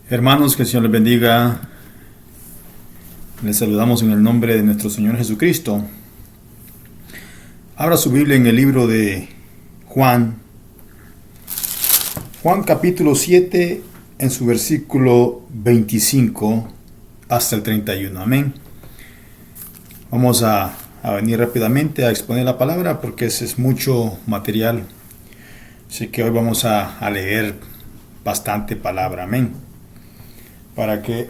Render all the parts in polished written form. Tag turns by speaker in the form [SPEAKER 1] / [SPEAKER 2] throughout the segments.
[SPEAKER 1] Hermanos, que el Señor les bendiga. Les saludamos en el nombre de nuestro Señor Jesucristo. Abra su Biblia en el libro de Juan. Juan capítulo 7, en su versículo 25 hasta el 31. Amén. Vamos a venir rápidamente a exponer la palabra porque ese es mucho material. Así que hoy vamos a leer bastante palabra. Amén. Para que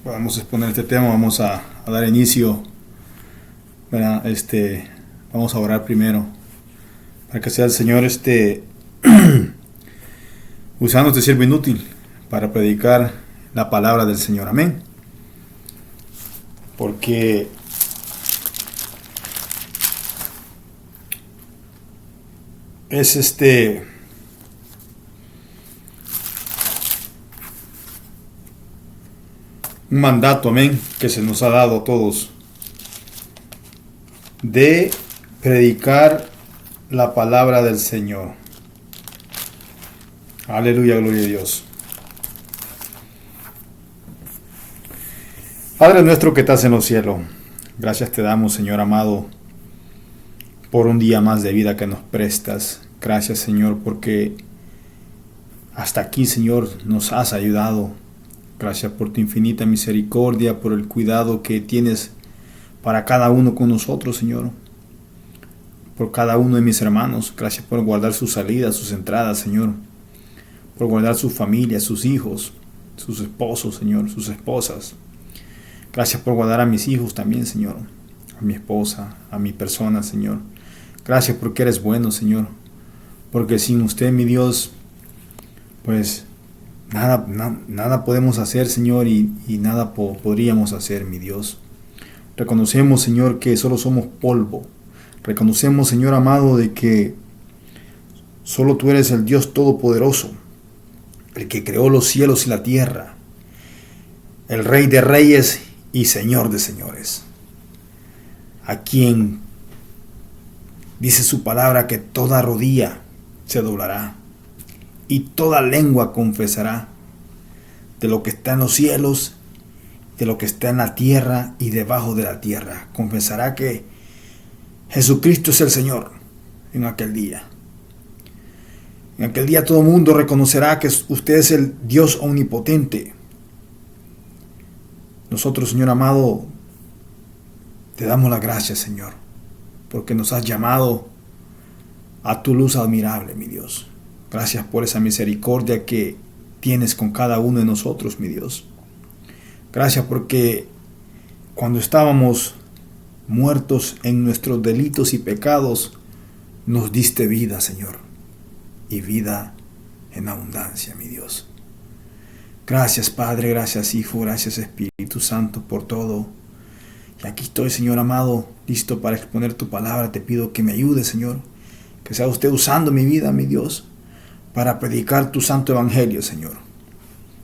[SPEAKER 1] podamos exponer este tema, vamos a dar inicio. Vamos a orar primero para que sea el Señor usando este siervo inútil para predicar la palabra del Señor. Amén. Porque es un mandato, amén, que se nos ha dado a todos de predicar la palabra del Señor. Aleluya, gloria a Dios. Padre nuestro que estás en los cielos, gracias te damos, Señor amado, por un día más de vida que nos prestas. Gracias, Señor, porque hasta aquí, Señor, nos has ayudado. Gracias por tu infinita misericordia, por el cuidado que tienes para cada uno con nosotros, Señor. Por cada uno de mis hermanos. Gracias por guardar sus salidas, sus entradas, Señor. Por guardar su familia, sus hijos, sus esposos, Señor, sus esposas. Gracias por guardar a mis hijos también, Señor. A mi esposa, a mi persona, Señor. Gracias porque eres bueno, Señor. Porque sin usted, mi Dios, pues nada podemos hacer, Señor, y nada podríamos hacer, mi Dios. Reconocemos, Señor, que solo somos polvo. Reconocemos, Señor amado, de que solo tú eres el Dios Todopoderoso, el que creó los cielos y la tierra, el Rey de Reyes y Señor de Señores, a quien dice su palabra que toda rodilla se doblará y toda lengua confesará de lo que está en los cielos, de lo que está en la tierra y debajo de la tierra. Confesará que Jesucristo es el Señor en aquel día. En aquel día todo el mundo reconocerá que usted es el Dios omnipotente. Nosotros, Señor amado, te damos las gracias, Señor, porque nos has llamado a tu luz admirable, mi Dios. Gracias por esa misericordia que tienes con cada uno de nosotros, mi Dios. Gracias porque cuando estábamos muertos en nuestros delitos y pecados, nos diste vida, Señor, y vida en abundancia, mi Dios. Gracias, Padre, gracias, Hijo, gracias, Espíritu Santo, por todo. Y aquí estoy, Señor amado, listo para exponer tu palabra. Te pido que me ayude, Señor, que sea usted usando mi vida, mi Dios, para predicar tu santo evangelio, Señor.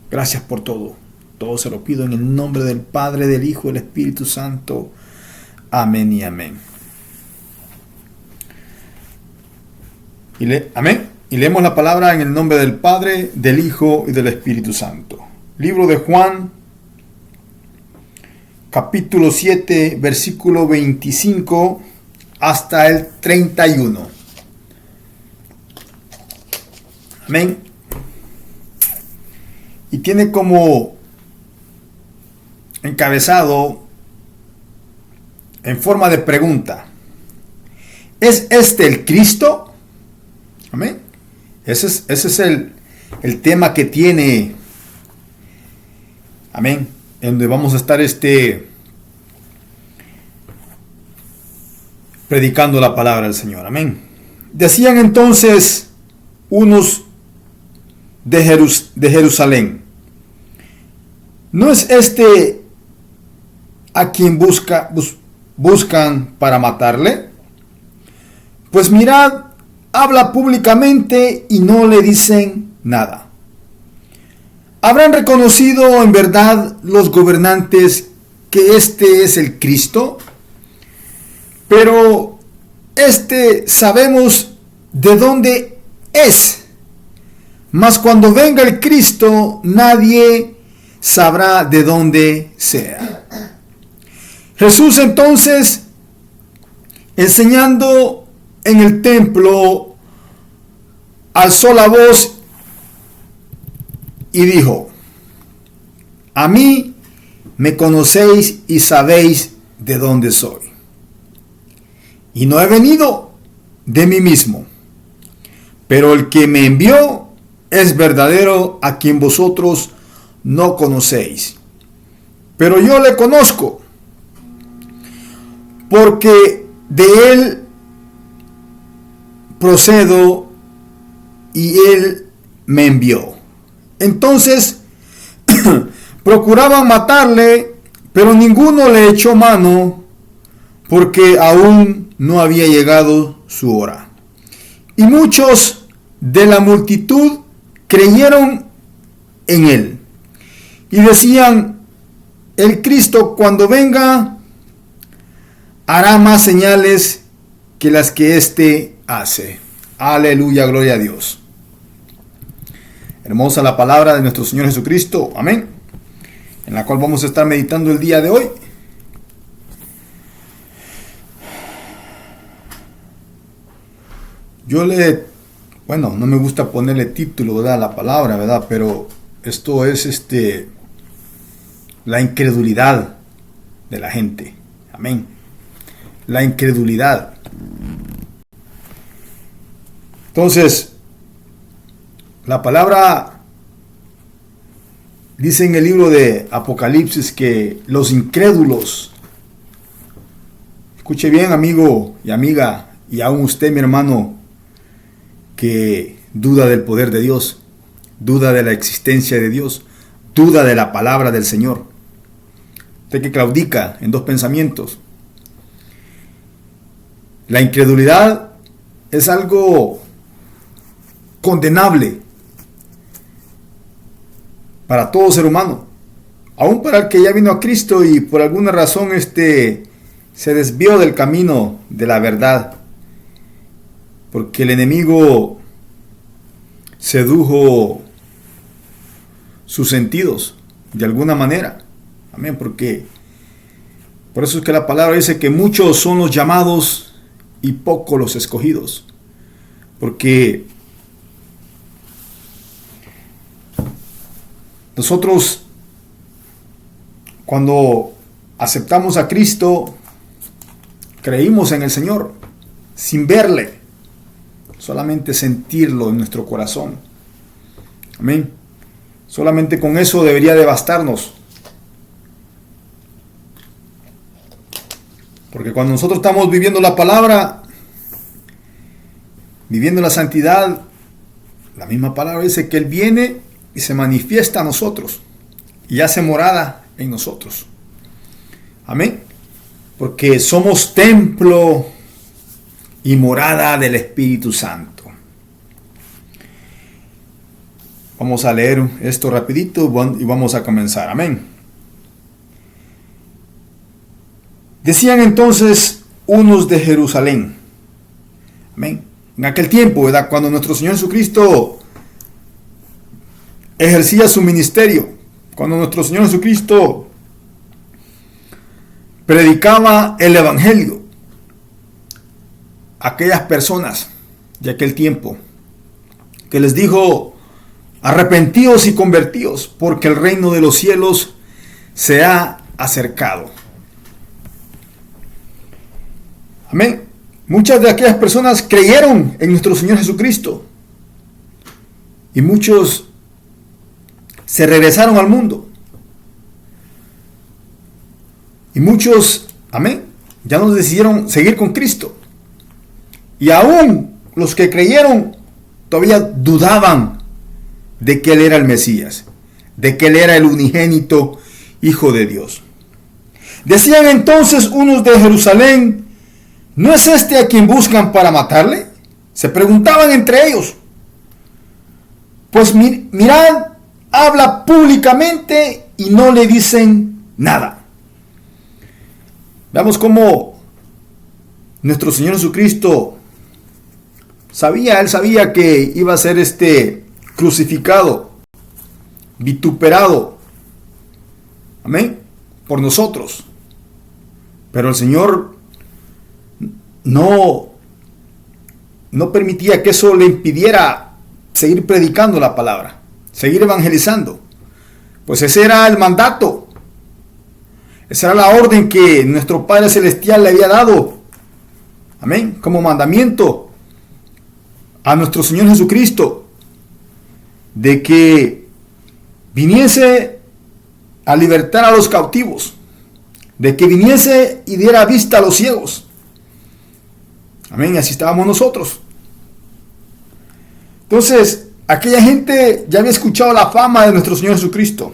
[SPEAKER 1] Gracias por todo. Todo se lo pido en el nombre del Padre, del Hijo y del Espíritu Santo. Amén y amén. Amén. Y leemos la palabra en el nombre del Padre, del Hijo y del Espíritu Santo. Libro de Juan, capítulo 7, versículo 25 hasta el 31. Amén. Y tiene como encabezado en forma de pregunta: ¿es este el Cristo? Amén. Ese es el tema que tiene. Amén. En donde vamos a estar predicando la palabra del Señor. Amén. Decían entonces unos de Jerusalén: ¿no es este a quien buscan para matarle? Pues mirad, habla públicamente y no le dicen nada. ¿Habrán reconocido en verdad los gobernantes que este es el Cristo? Pero sabemos de dónde es, Mas cuando venga el Cristo, nadie sabrá de dónde sea. Jesús entonces, enseñando en el templo, alzó la voz y dijo: a mí me conocéis y sabéis de dónde soy. Y no he venido de mí mismo, pero el que me envió es verdadero, a quien vosotros no conocéis. Pero yo le conozco, porque de él procedo y él me envió. Entonces procuraban matarle, pero ninguno le echó mano, porque aún no había llegado su hora. Y muchos de la multitud creyeron en él y decían: el Cristo, cuando venga, hará más señales que las que éste hace. Aleluya, gloria a Dios. Hermosa la palabra de nuestro Señor Jesucristo, amén, en la cual vamos a estar meditando el día de hoy. No me gusta ponerle título, ¿verdad?, a la palabra, ¿verdad? Pero esto es la incredulidad de la gente. Amén. La incredulidad. Entonces, la palabra dice en el libro de Apocalipsis que los incrédulos, escuche bien, amigo y amiga, y aún usted, mi hermano, que duda del poder de Dios, duda de la existencia de Dios, duda de la palabra del Señor, usted que claudica en dos pensamientos. La incredulidad es algo condenable para todo ser humano, aún para el que ya vino a Cristo y por alguna razón se desvió del camino de la verdad, porque el enemigo sedujo sus sentidos de alguna manera. Amén, porque por eso es que la palabra dice que muchos son los llamados y pocos los escogidos, porque nosotros, cuando aceptamos a Cristo, creímos en el Señor sin verle, solamente sentirlo en nuestro corazón. Amén. Solamente con eso debería de bastarnos. Porque cuando nosotros estamos viviendo la palabra, viviendo la santidad, la misma palabra dice que Él viene y se manifiesta a nosotros y hace morada en nosotros. Amén. Porque somos templo y morada del Espíritu Santo. Vamos a leer esto rapidito y vamos a comenzar. Amén. Decían entonces unos de Jerusalén. Amén. En aquel tiempo, ¿verdad?, cuando nuestro Señor Jesucristo ejercía su ministerio, cuando nuestro Señor Jesucristo predicaba el Evangelio a aquellas personas de aquel tiempo, que les dijo: arrepentíos y convertíos, porque el reino de los cielos se ha acercado. Amén. Muchas de aquellas personas creyeron en nuestro Señor Jesucristo y muchos se regresaron al mundo. Y muchos, amén, ya no decidieron seguir con Cristo. Y aún los que creyeron todavía dudaban de que Él era el Mesías, de que Él era el unigénito Hijo de Dios. Decían entonces unos de Jerusalén: ¿no es este a quien buscan para matarle? Se preguntaban entre ellos. Pues mirad, habla públicamente y no le dicen nada. Veamos cómo nuestro Señor Jesucristo Él sabía que iba a ser crucificado, vituperado, amén, por nosotros. Pero el Señor no permitía que eso le impidiera seguir predicando la palabra, seguir evangelizando. Pues ese era el mandato, esa era la orden que nuestro Padre Celestial le había dado, amén, como mandamiento a nuestro Señor Jesucristo, de que viniese a libertar a los cautivos, de que viniese y diera vista a los ciegos. Amén, así estábamos nosotros. Entonces, aquella gente ya había escuchado la fama de nuestro Señor Jesucristo.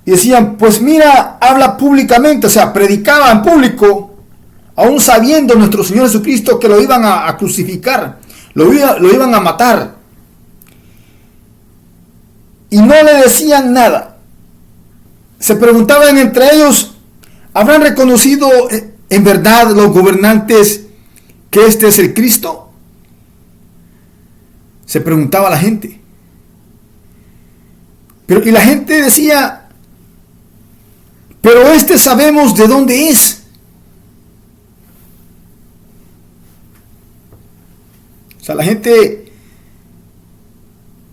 [SPEAKER 1] Y decían, pues mira, habla públicamente, o sea, predicaba en público, aún sabiendo nuestro Señor Jesucristo que lo iban a crucificar, lo iban a matar. Y no le decían nada. Se preguntaban entre ellos, ¿habrán reconocido en verdad los gobernantes que este es el Cristo? Se preguntaba la gente. Y la gente decía, pero este sabemos de dónde es. O sea, la gente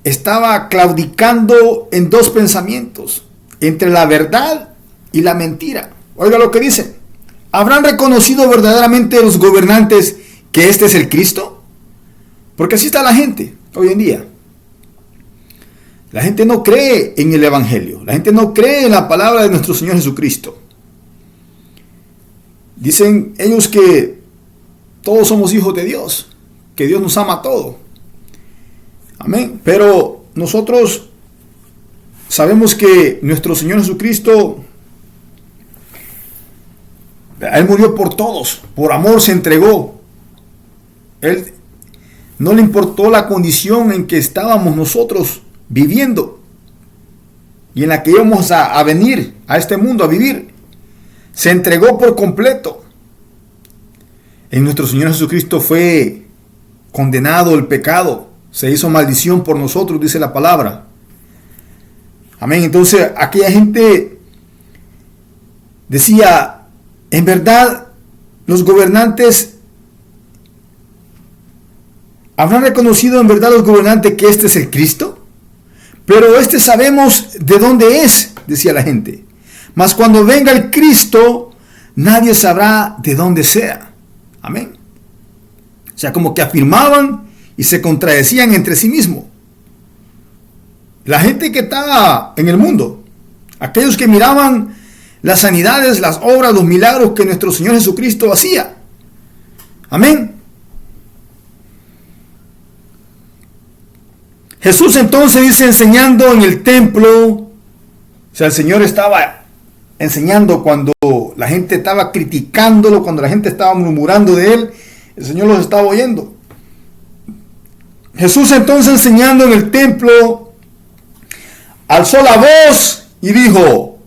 [SPEAKER 1] estaba claudicando en dos pensamientos, entre la verdad y la mentira. Oiga lo que dicen. ¿Habrán reconocido verdaderamente los gobernantes que este es el Cristo? Porque así está la gente hoy en día. La gente no cree en el Evangelio. La gente no cree en la palabra de nuestro Señor Jesucristo. Dicen ellos que todos somos hijos de Dios, que Dios nos ama a todos. Amén. Pero nosotros sabemos que nuestro Señor Jesucristo, Él murió por todos, por amor se entregó. Él no le importó la condición en que estábamos nosotros viviendo y en la que íbamos a venir a este mundo a vivir. Se entregó por completo. En nuestro Señor Jesucristo fue condenado el pecado, se hizo maldición por nosotros, dice la palabra. Amén. Entonces aquella gente decía, en verdad los gobernantes, ¿habrán reconocido en verdad los gobernantes que este es el Cristo? Pero este sabemos de dónde es, decía la gente. Mas cuando venga el Cristo, nadie sabrá de dónde sea. Amén. O sea, como que afirmaban y se contradecían entre sí mismos. La gente que estaba en el mundo, aquellos que miraban las sanidades, las obras, los milagros que nuestro Señor Jesucristo hacía. Amén. Jesús entonces dice enseñando en el templo. O sea, el Señor estaba enseñando cuando la gente estaba criticándolo, cuando la gente estaba murmurando de Él. El Señor los estaba oyendo. Jesús entonces enseñando en el templo, alzó la voz y dijo,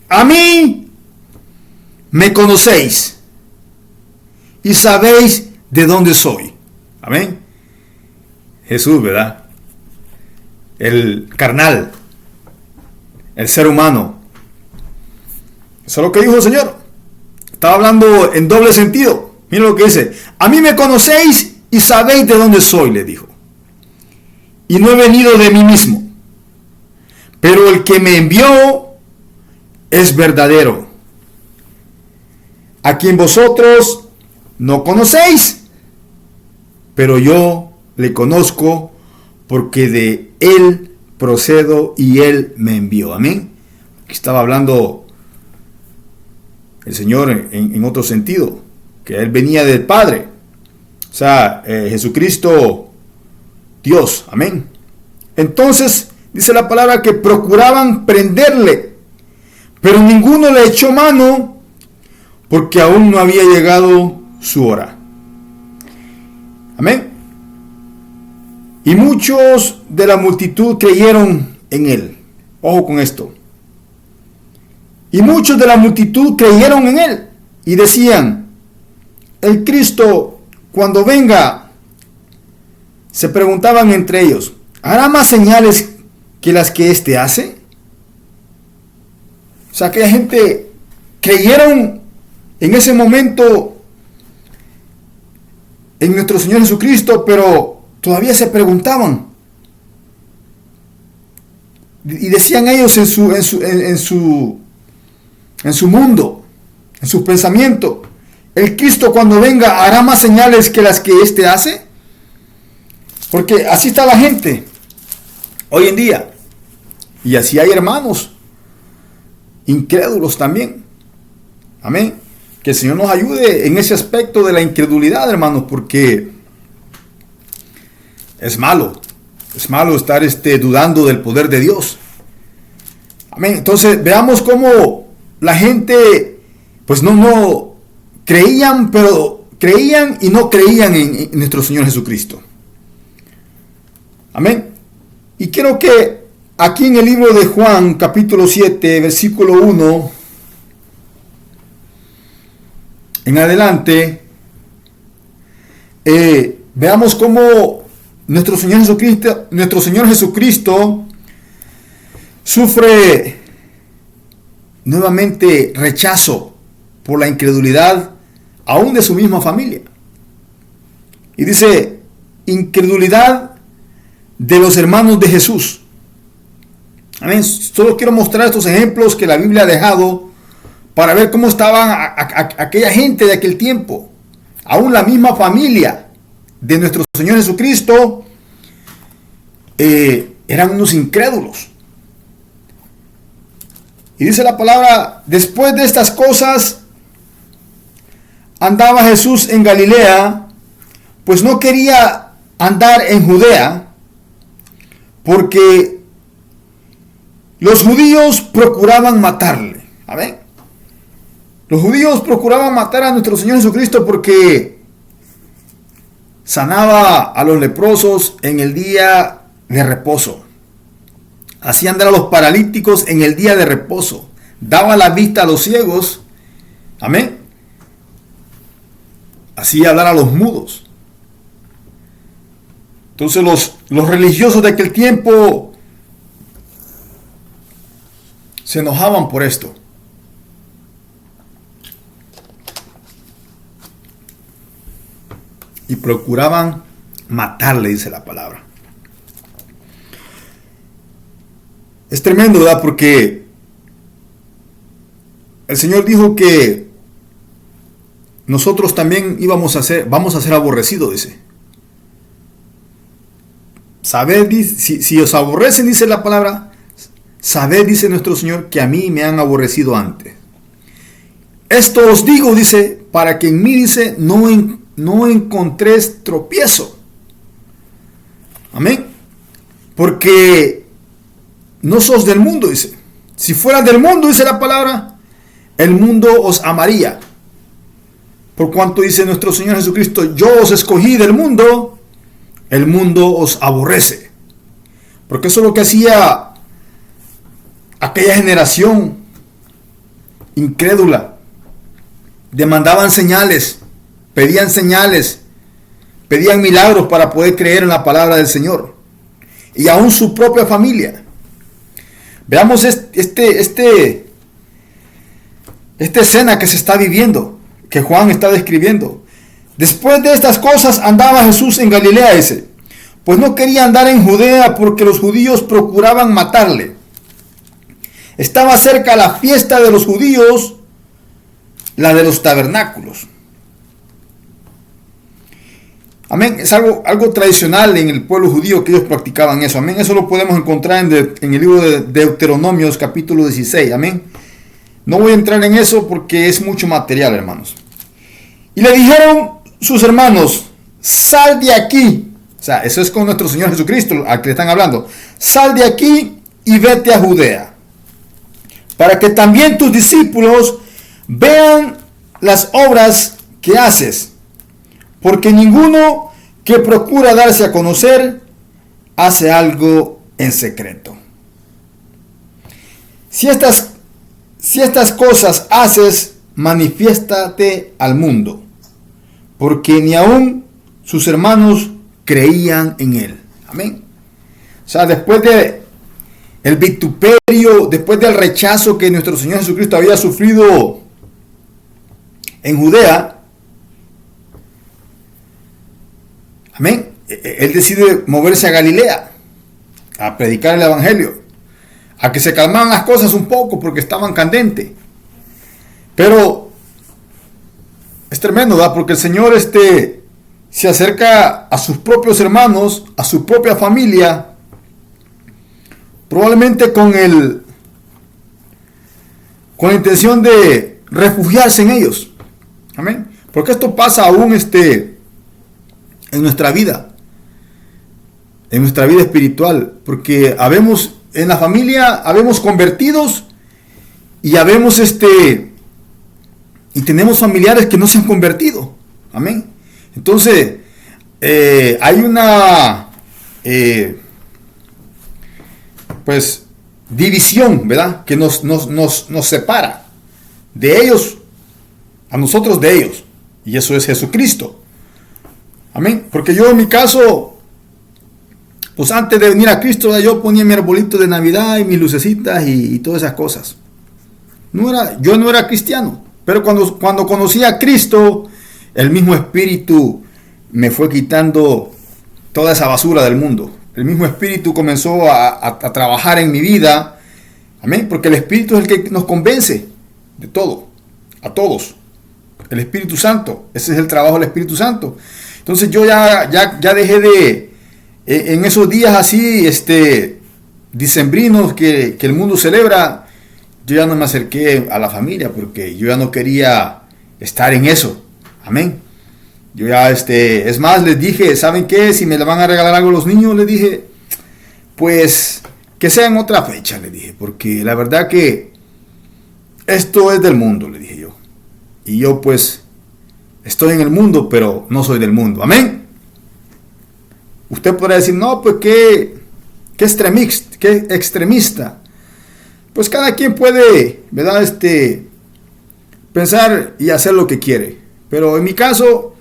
[SPEAKER 1] a mí me conocéis y sabéis de dónde soy. Amén. Jesús, ¿verdad? El carnal, el ser humano. Eso es lo que dijo el Señor. Estaba hablando en doble sentido. Miren lo que dice. A mí me conocéis y sabéis de dónde soy, le dijo. Y no he venido de mí mismo. Pero el que me envió es verdadero, a quien vosotros no conocéis, pero yo le conozco porque de Él procedo y Él me envió. Amén. Aquí estaba hablando el Señor en otro sentido, que Él venía del Padre. O sea, Jesucristo, Dios. Amén. Entonces, dice la palabra que procuraban prenderle, pero ninguno le echó mano porque aún no había llegado su hora. Amén. Y muchos de la multitud creyeron en Él. Ojo con esto. Y muchos de la multitud creyeron en Él y decían, el Cristo cuando venga se preguntaban entre ellos, ¿hará más señales que las que éste hace? O sea, aquella gente creyeron en ese momento en nuestro Señor Jesucristo, pero todavía se preguntaban. Y decían ellos en su mundo, en sus pensamientos, ¿el Cristo cuando venga hará más señales que las que éste hace? Porque así está la gente hoy en día. Y así hay hermanos incrédulos también. Amén. Que el Señor nos ayude en ese aspecto de la incredulidad, hermanos, porque es malo. Es malo estar dudando del poder de Dios. Amén. Entonces veamos cómo la gente pues no creían, pero creían y no creían en nuestro Señor Jesucristo. Amén. Y quiero que aquí en el libro de Juan, capítulo 7, versículo 1 en adelante, veamos cómo nuestro Señor Jesucristo sufre nuevamente rechazo por la incredulidad aún de su misma familia. Y dice, incredulidad de los hermanos de Jesús. Amén. Solo quiero mostrar estos ejemplos que la Biblia ha dejado para ver cómo estaban aquella gente de aquel tiempo. Aún la misma familia de nuestro Señor Jesucristo eran unos incrédulos. Y dice la palabra, después de estas cosas andaba Jesús en Galilea, pues no quería andar en Judea, porque los judíos procuraban matarle. Amén. Los judíos procuraban matar a nuestro Señor Jesucristo porque sanaba a los leprosos en el día de reposo. Hacía andar a los paralíticos en el día de reposo. Daba la vista a los ciegos. Amén. Hacía hablar a los mudos. Entonces los religiosos de aquel tiempo se enojaban por esto. Y procuraban matarle, dice la palabra. Es tremendo, ¿verdad? Porque el Señor dijo que nosotros también vamos a ser aborrecidos, dice. Sabed, si os aborrecen, dice la palabra, sabed, dice nuestro Señor, que a mí me han aborrecido antes. Esto os digo, dice, para que en mí, dice, no encontréis tropiezo. Amén. Porque no sos del mundo, dice. Si fueras del mundo, dice la palabra, el mundo os amaría. Por cuanto dice nuestro Señor Jesucristo, yo os escogí del mundo, el mundo os aborrece. Porque eso es lo que hacía aquella generación incrédula. Demandaban señales, pedían milagros para poder creer en la palabra del Señor. Y aún su propia familia. Veamos esta escena que se está viviendo, que Juan está describiendo. Después de estas cosas andaba Jesús en Galilea, dice, pues no quería andar en Judea porque los judíos procuraban matarle. Estaba cerca la fiesta de los judíos, la de los tabernáculos. Amén. Es algo tradicional en el pueblo judío que ellos practicaban eso. Amén. Eso lo podemos encontrar en el libro de Deuteronomios capítulo 16. Amén. No voy a entrar en eso porque es mucho material, hermanos. Y le dijeron sus hermanos, sal de aquí. O sea, eso es con nuestro Señor Jesucristo al que le están hablando. Sal de aquí y vete a Judea, para que también tus discípulos vean las obras que haces. Porque ninguno que procura darse a conocer hace algo en secreto. Si estas cosas haces, manifiéstate al mundo, porque ni aun sus hermanos creían en Él. Amén. O sea, después de el vituperio, después del rechazo que nuestro Señor Jesucristo había sufrido en Judea, amén, Él decide moverse a Galilea, a predicar el Evangelio, a que se calmaran las cosas un poco porque estaban candentes. Pero es tremendo, ¿verdad? Porque el Señor se acerca a sus propios hermanos, a su propia familia, probablemente con la intención de refugiarse en ellos. Amén. Porque esto pasa aún en nuestra vida espiritual, porque habemos en la familia, habemos convertidos y habemos y tenemos familiares que no se han convertido. Amén. Entonces, hay una división, ¿verdad? Que nos separa de ellos, a nosotros de ellos. Y eso es Jesucristo. Amén. Porque yo en mi caso, pues antes de venir a Cristo, yo ponía mi arbolito de Navidad y mis lucecitas y todas esas cosas. Yo no era cristiano. Pero cuando conocí a Cristo, el mismo Espíritu me fue quitando toda esa basura del mundo. El mismo Espíritu comenzó a trabajar en mi vida. Amén. Porque el Espíritu es el que nos convence de todo. A todos. El Espíritu Santo. Ese es el trabajo del Espíritu Santo. Entonces yo ya dejé de, en esos días así, dicembrinos que el mundo celebra, yo ya no me acerqué a la familia porque yo ya no quería estar en eso. Amén. Yo ya, es más, les dije, ¿saben qué? Si me le van a regalar algo a los niños, les dije, pues, que sea en otra fecha, les dije, porque la verdad que esto es del mundo, le dije yo. Y yo, pues, estoy en el mundo, pero no soy del mundo. Amén. Usted podrá decir, no, pues, qué extremista. Pues cada quien puede, ¿verdad? Pensar y hacer lo que quiere. Pero en mi caso,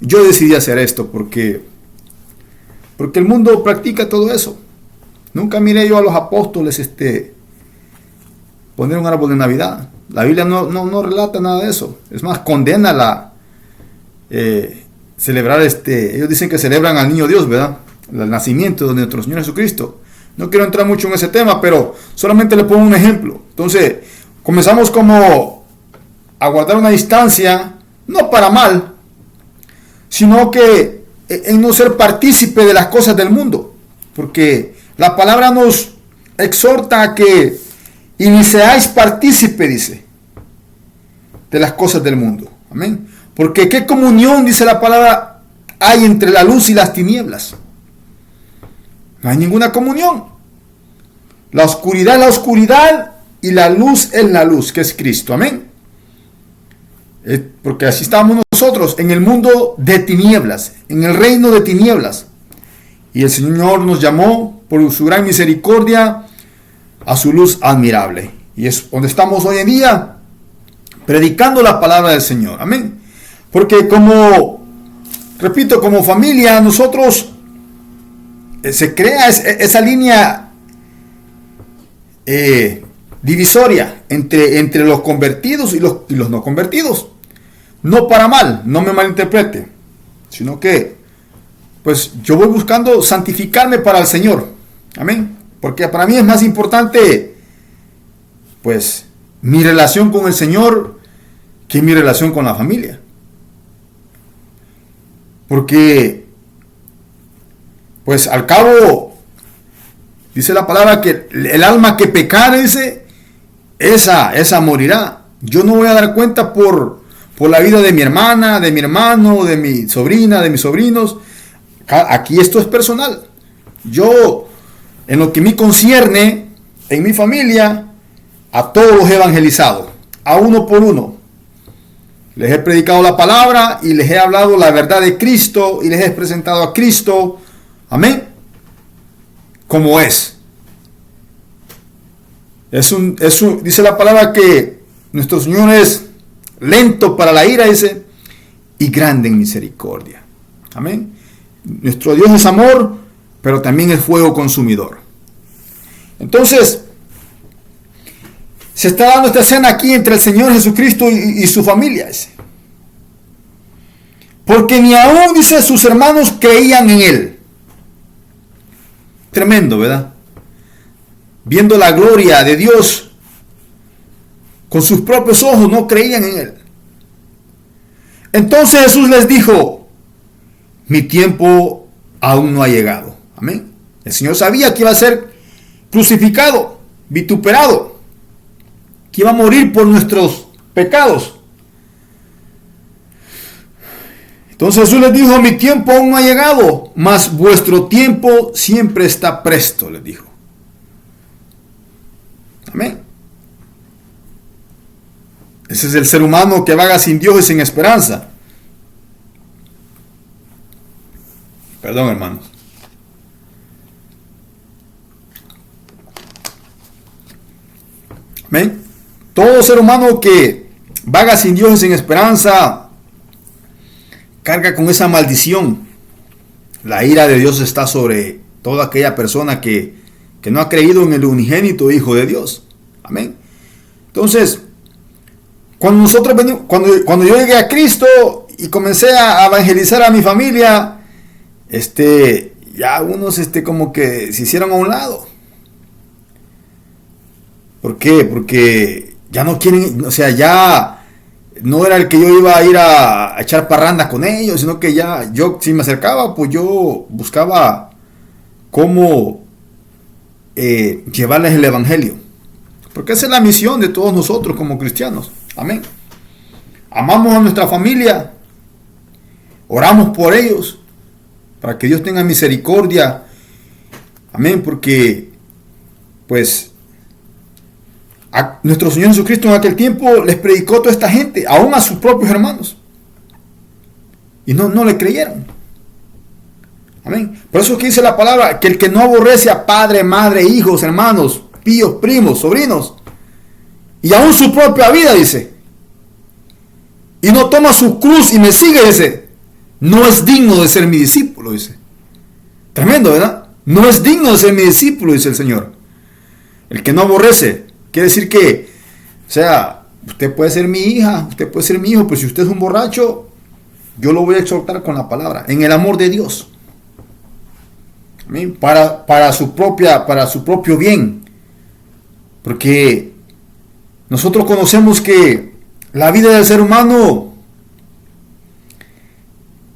[SPEAKER 1] yo decidí hacer esto porque el mundo practica todo eso. Nunca miré yo a los apóstoles poner un árbol de Navidad. La Biblia no relata nada de eso. Es más, condena celebrar ellos dicen que celebran al niño Dios, ¿verdad? El nacimiento de nuestro Señor Jesucristo. No quiero entrar mucho en ese tema, pero solamente le pongo un ejemplo. Entonces, comenzamos como a guardar una distancia, no para mal, sino que en no ser partícipe de las cosas del mundo. Porque la palabra nos exhorta a que y ni seáis partícipe, dice, de las cosas del mundo. Amén. Porque qué comunión, dice la palabra, hay entre la luz y las tinieblas. No hay ninguna comunión. La oscuridad es la oscuridad y la luz es la luz, que es Cristo. Amén. Porque así estábamos nosotros en el mundo de tinieblas, en el reino de tinieblas. Y el Señor nos llamó por su gran misericordia a su luz admirable. Y es donde estamos hoy en día, predicando la palabra del Señor. Amén. Porque como familia, nosotros se crea esa línea divisoria entre los convertidos y los no convertidos. No para mal, no me malinterprete, sino que pues yo voy buscando santificarme para el Señor. Amén. Porque para mí es más importante pues mi relación con el Señor que mi relación con la familia. Porque pues al cabo dice la palabra que el alma que pecare, dice, esa morirá. Yo no voy a dar cuenta por la vida de mi hermana, de mi hermano, de mi sobrina, de mis sobrinos. Aquí esto es personal. Yo, en lo que me concierne, en mi familia, a todos los he evangelizado, a uno por uno. Les he predicado la palabra y les he hablado la verdad de Cristo y les he presentado a Cristo. Amén. Como es. Dice la palabra que nuestro Señor es lento para la ira, dice, y grande en misericordia. Amén. Nuestro Dios es amor, pero también es fuego consumidor. Entonces, se está dando esta escena aquí entre el Señor Jesucristo y su familia. Porque ni aún, dice, sus hermanos creían en Él. Tremendo, ¿verdad? Viendo la gloria de Dios con sus propios ojos, no creían en Él. Entonces Jesús les dijo: mi tiempo aún no ha llegado. Amén. El Señor sabía que iba a ser crucificado, vituperado, que iba a morir por nuestros pecados. Entonces Jesús les dijo: mi tiempo aún no ha llegado, mas vuestro tiempo siempre está presto, les dijo. Amén. Ese es el ser humano que vaga sin Dios y sin esperanza. Perdón, hermanos. Amén. Todo ser humano que vaga sin Dios y sin esperanza carga con esa maldición. La ira de Dios está sobre toda aquella persona que no ha creído en el unigénito Hijo de Dios. Amén. Entonces, cuando yo llegué a Cristo y comencé a evangelizar a mi familia, ya unos como que se hicieron a un lado. ¿Por qué? Porque ya no quieren, o sea, ya no era el que yo iba a ir a echar parrandas con ellos, sino que ya yo, si me acercaba, pues yo buscaba cómo llevarles el evangelio. Porque esa es la misión de todos nosotros como cristianos. Amén. Amamos a nuestra familia, oramos por ellos, para que Dios tenga misericordia. Amén, porque pues a nuestro Señor Jesucristo en aquel tiempo les predicó a toda esta gente, aún a sus propios hermanos, y no le creyeron. Amén. Por eso es que dice la palabra que el que no aborrece a padre, madre, hijos, hermanos, tíos, primos, sobrinos, y aún su propia vida, dice, y no toma su cruz y me sigue, dice, no es digno de ser mi discípulo, dice. Tremendo, ¿verdad? No es digno de ser mi discípulo, dice el Señor. El que no aborrece, quiere decir que, o sea, usted puede ser mi hija, usted puede ser mi hijo, pero si usted es un borracho, yo lo voy a exhortar con la palabra, en el amor de Dios. Amén. Para su propio bien. Porque nosotros conocemos que la vida del ser humano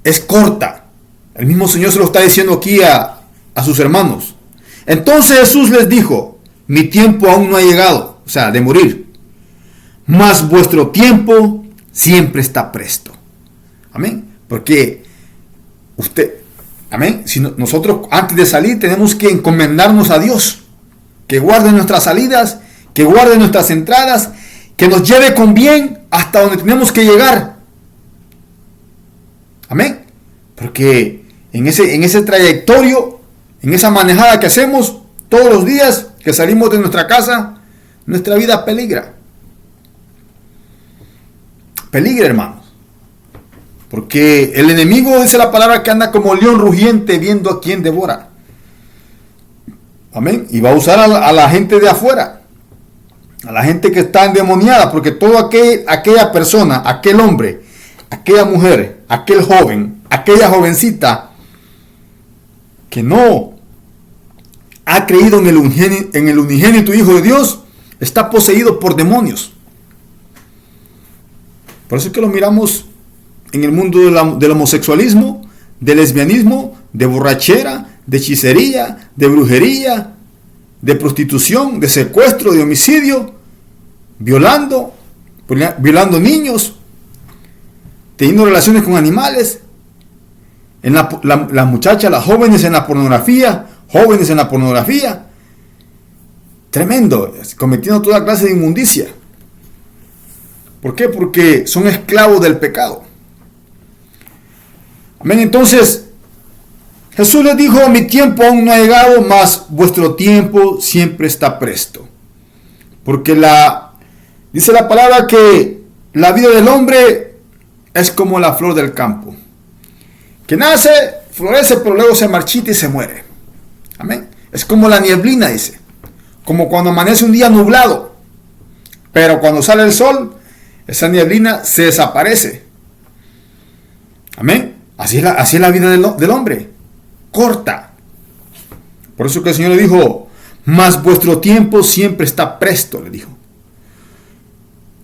[SPEAKER 1] es corta. El mismo Señor se lo está diciendo aquí a sus hermanos. Entonces Jesús les dijo: mi tiempo aún no ha llegado, o sea, de morir, mas vuestro tiempo siempre está presto. Amén. Porque amén, si nosotros antes de salir tenemos que encomendarnos a Dios, que guarde nuestras salidas, que guarde nuestras entradas, que nos lleve con bien hasta donde tenemos que llegar. Amén. Porque en ese trayectorio, en esa manejada que hacemos todos los días que salimos de nuestra casa, nuestra vida peligra. Peligra, hermanos. Porque el enemigo, dice la palabra, que anda como león rugiente viendo a quién devora. Amén. Y va a usar a la gente de afuera, a la gente que está endemoniada, porque toda aquella persona, aquel hombre, aquella mujer, aquel joven, aquella jovencita que no ha creído en el unigénito Hijo de Dios, está poseído por demonios. Por eso es que lo miramos en el mundo del homosexualismo, del lesbianismo, de borrachera, de hechicería, de brujería, de prostitución, de secuestro, de homicidio, violando niños, teniendo relaciones con animales, en las muchachas, las jóvenes en la pornografía, tremendo, cometiendo toda clase de inmundicia. ¿Por qué? Porque son esclavos del pecado. Amén. Entonces Jesús les dijo: mi tiempo aún no ha llegado, mas vuestro tiempo siempre está presto. Porque dice la palabra que la vida del hombre es como la flor del campo, que nace, florece, pero luego se marchita y se muere. Amén. Es como la nieblina, dice. Como cuando amanece un día nublado. Pero cuando sale el sol, esa nieblina se desaparece. Amén. Así es la vida del hombre. Corta. Por eso que el Señor le dijo, mas vuestro tiempo siempre está presto, le dijo.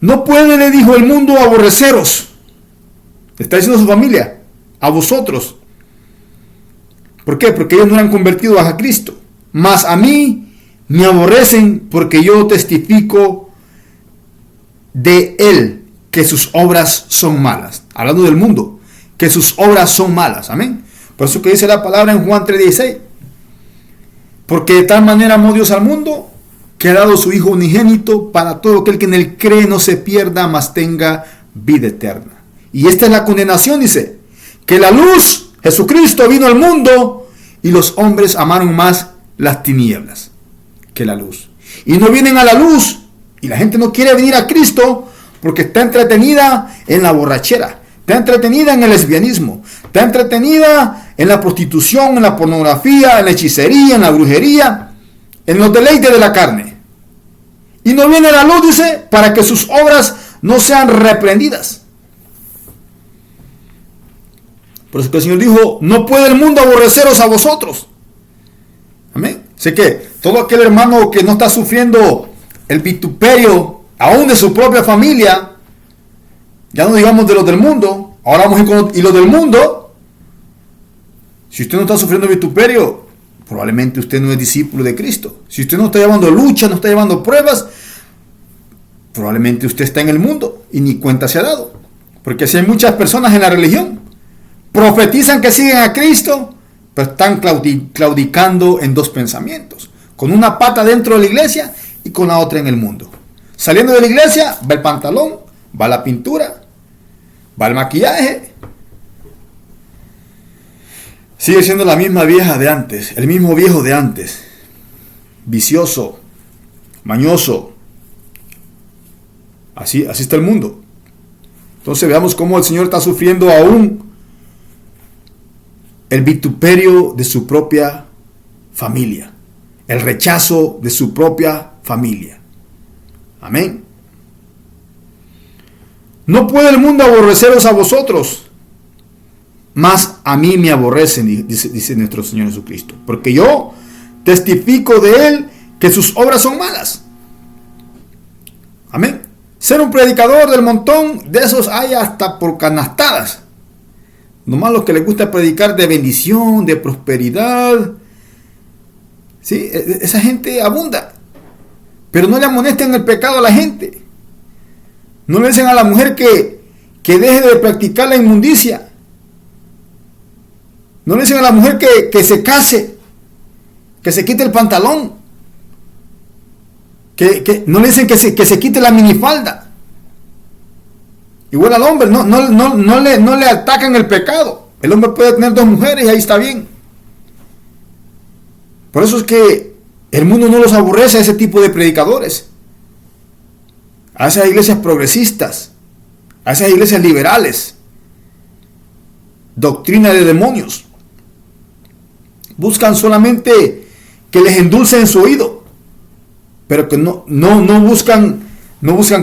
[SPEAKER 1] No puede, le dijo, el mundo aborreceros. Le está diciendo a su familia, a vosotros. ¿Por qué? Porque ellos no eran convertidos a Cristo. Mas a mí me aborrecen porque yo testifico de Él que sus obras son malas. Hablando del mundo, que sus obras son malas. Amén. Por eso que dice la palabra en Juan 3:16. Porque de tal manera amó Dios al mundo, que ha dado su Hijo unigénito para todo aquel que en él cree no se pierda, mas tenga vida eterna. Y esta es la condenación, dice, que la luz, Jesucristo, vino al mundo y los hombres amaron más las tinieblas que la luz. Y no vienen a la luz y la gente no quiere venir a Cristo porque está entretenida en la borrachera, está entretenida en el lesbianismo, está entretenida en la prostitución, en la pornografía, en la hechicería, en la brujería, en los deleites de la carne. Y no viene la luz, dice, para que sus obras no sean reprendidas. Por eso que el Señor dijo, no puede el mundo aborreceros a vosotros. Amén. Sé que todo aquel hermano que no está sufriendo el vituperio, aún de su propia familia, ya no digamos de los del mundo, ahora vamos a ir con y los del mundo. Si usted no está sufriendo vituperio, probablemente usted no es discípulo de Cristo. Si usted no está llevando lucha, no está llevando pruebas, probablemente usted está en el mundo y ni cuenta se ha dado. Porque si hay muchas personas en la religión, profetizan que siguen a Cristo, pero están claudicando en dos pensamientos. Con una pata dentro de la iglesia y con la otra en el mundo. Saliendo de la iglesia, va el pantalón, va la pintura, va el maquillaje. Sigue siendo la misma vieja de antes, el mismo viejo de antes. Vicioso, mañoso. Así está el mundo. Entonces veamos cómo el Señor está sufriendo aún el vituperio de su propia familia. El rechazo de su propia familia. Amén. No puede el mundo aborreceros a vosotros, mas a mí me aborrecen, dice nuestro Señor Jesucristo, porque yo testifico de Él que sus obras son malas. Amén. Ser un predicador del montón, de esos hay hasta por canastadas. Nomás los que les gusta predicar de bendición, de prosperidad. Sí, esa gente abunda. Pero no le amonesten el pecado a la gente. No le dicen a la mujer que deje de practicar la inmundicia. No le dicen a la mujer que se case, que se quite el pantalón. No le dicen que se quite la minifalda. Igual al hombre, no le atacan el pecado. El hombre puede tener dos mujeres y ahí está bien. Por eso es que el mundo no los aborrece a ese tipo de predicadores. A esas iglesias progresistas, a esas iglesias liberales, doctrina de demonios. Buscan solamente que les endulcen su oído, pero que no buscan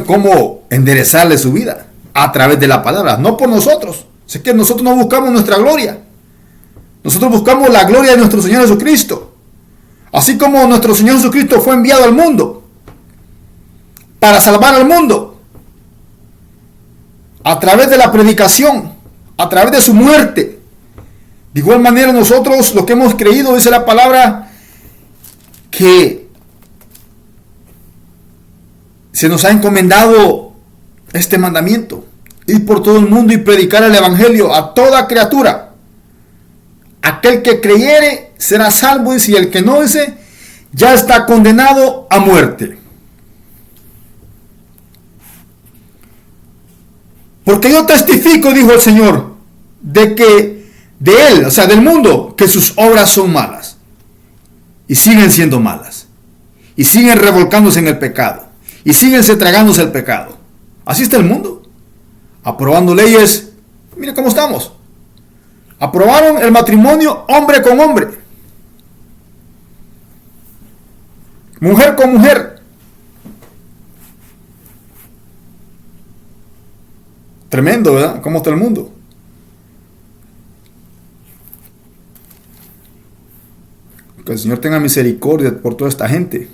[SPEAKER 1] cómo enderezarle su vida a través de la palabra, no por nosotros. Es que nosotros no buscamos nuestra gloria, nosotros buscamos la gloria de nuestro Señor Jesucristo. Así como nuestro Señor Jesucristo fue enviado al mundo para salvar al mundo a través de la predicación, a través de su muerte. De igual manera nosotros, los que hemos creído, dice la palabra, que se nos ha encomendado este mandamiento: ir por todo el mundo y predicar el evangelio a toda criatura. Aquel que creyere será salvo, y si el que no, dice, ya está condenado a muerte. Porque yo testifico, dijo el Señor, de él, o sea, del mundo, que sus obras son malas. Y siguen siendo malas. Y siguen revolcándose en el pecado. Y siguen tragándose el pecado. Así está el mundo. Aprobando leyes. Mire cómo estamos. Aprobaron el matrimonio hombre con hombre, mujer con mujer. Tremendo, ¿verdad? ¿Cómo está el mundo? Que el Señor tenga misericordia por toda esta gente,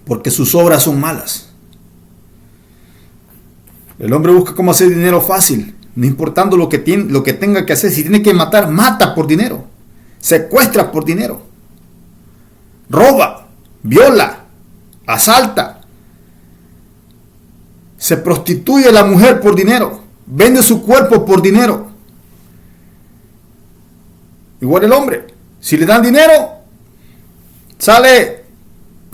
[SPEAKER 1] porque sus obras son malas. El hombre busca cómo hacer dinero fácil, no importando lo que tenga que hacer. Si tiene que matar, mata por dinero, secuestra por dinero, roba, viola, asalta, se prostituye la mujer por dinero, vende su cuerpo por dinero. Igual el hombre, si le dan dinero, sale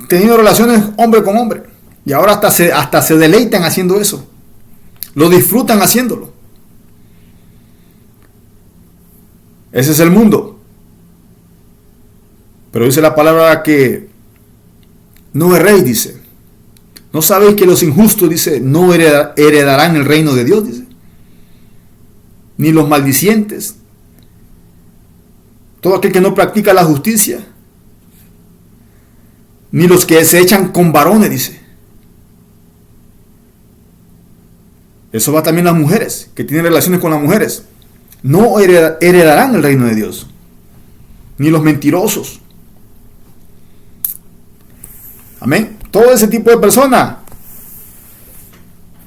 [SPEAKER 1] teniendo relaciones hombre con hombre. Y ahora hasta se deleitan haciendo eso. Lo disfrutan haciéndolo. Ese es el mundo. Pero dice la palabra que no erréis, dice. ¿No sabéis que los injustos, dice, no heredarán el reino de Dios? Dice. Ni los maldicientes. Todo aquel que no practica la justicia. Ni los que se echan con varones, dice. Eso va también a las mujeres, que tienen relaciones con las mujeres. No heredarán el reino de Dios. Ni los mentirosos. Amén. Todo ese tipo de personas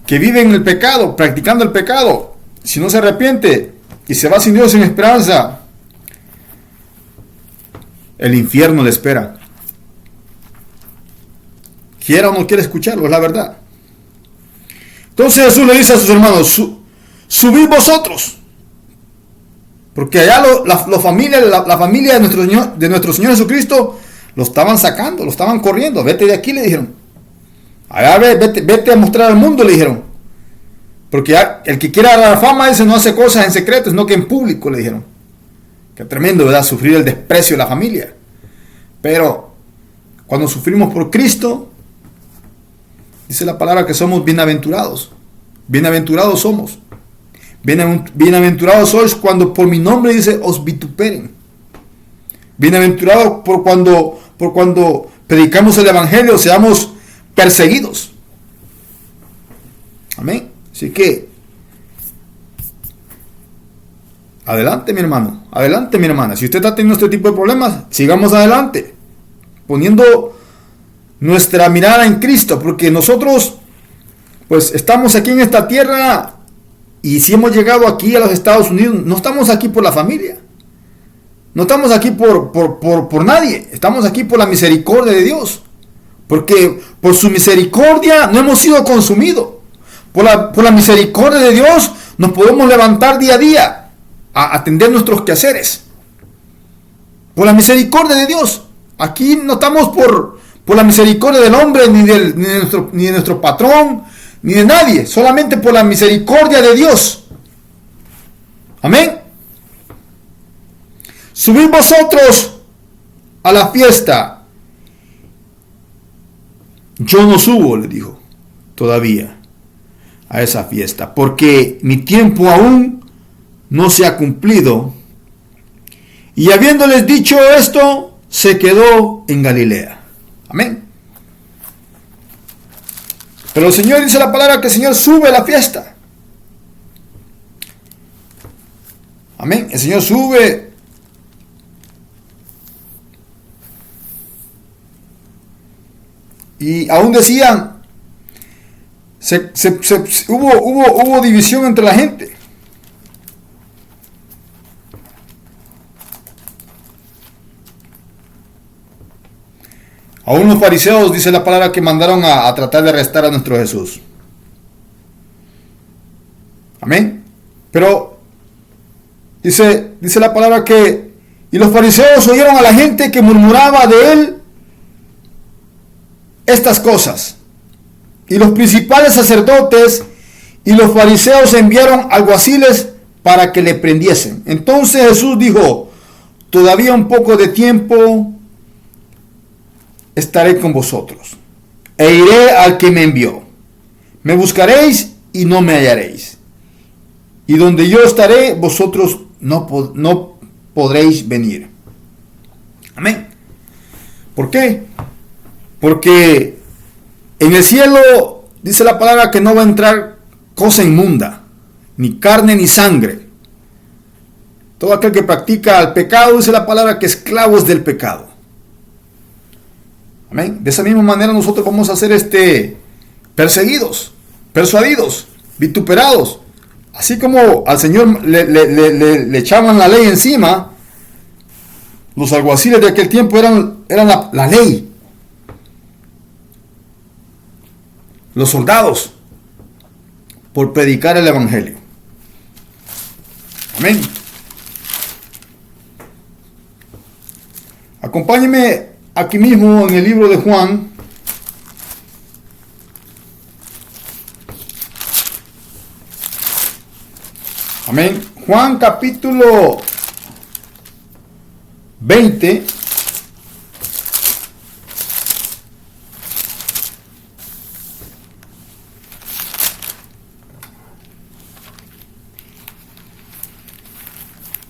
[SPEAKER 1] que viven en el pecado, practicando el pecado, si no se arrepiente y se va sin Dios, sin esperanza, el infierno le espera. Quiera o no quiera escucharlo, es la verdad. Entonces Jesús le dice a sus hermanos, subid vosotros. Porque allá la familia de nuestro Señor Jesucristo lo estaban sacando, lo estaban corriendo. Vete de aquí, le dijeron. Allá vete a mostrar al mundo, le dijeron. Porque el que quiera dar fama, dice, no hace cosas en secreto, sino que en público, le dijeron. Qué tremendo, ¿verdad? Sufrir el desprecio de la familia. Pero cuando sufrimos por Cristo, dice la palabra que somos bienaventurados. Bienaventurados somos. Bienaventurados sois cuando por mi nombre, dice, os vituperen. Bienaventurados por cuando predicamos el evangelio, seamos perseguidos. Amén. Así que adelante, mi hermano. Adelante, mi hermana. Si usted está teniendo este tipo de problemas, sigamos adelante, poniendo nuestra mirada en Cristo, porque nosotros pues estamos aquí en esta tierra, y si hemos llegado aquí a los Estados Unidos, no estamos aquí por la familia, no estamos aquí por nadie, estamos aquí por la misericordia de Dios, porque por su misericordia no hemos sido consumidos. Por la misericordia de Dios nos podemos levantar día a día a atender nuestros quehaceres. Por la misericordia de Dios. Aquí no estamos por la misericordia del hombre, ni de nuestro patrón, ni de nadie. Solamente por la misericordia de Dios. Amén. Subid vosotros a la fiesta. Yo no subo, le dijo, todavía a esa fiesta, porque mi tiempo aún no se ha cumplido. Y habiéndoles dicho esto, se quedó en Galilea. Amén. Pero el Señor, dice la palabra, que el Señor sube a la fiesta. Amén. El Señor sube. Y aún decían, hubo división entre la gente. Aún los fariseos, dice la palabra, que mandaron a tratar de arrestar a nuestro Jesús. Amén. Pero dice la palabra que, y los fariseos oyeron a la gente que murmuraba de él estas cosas. Y los principales sacerdotes y los fariseos enviaron alguaciles para que le prendiesen. Entonces Jesús dijo, todavía un poco de tiempo estaré con vosotros, e iré al que me envió. Me buscaréis y no me hallaréis. y donde yo estaré, vosotros no podréis venir. Amén. ¿Por qué? Porque en el cielo dice la palabra que no va a entrar cosa inmunda, ni carne ni sangre. Todo aquel que practica el pecado, dice la palabra, que esclavo es del pecado. Amén. De esa misma manera nosotros vamos a ser perseguidos, persuadidos, vituperados. Así como al Señor le echaban la ley encima, los alguaciles de aquel tiempo eran la ley. Los soldados, por predicar el evangelio. Amén. Acompáñeme aquí mismo en el libro de Juan. Amén. Juan capítulo 20.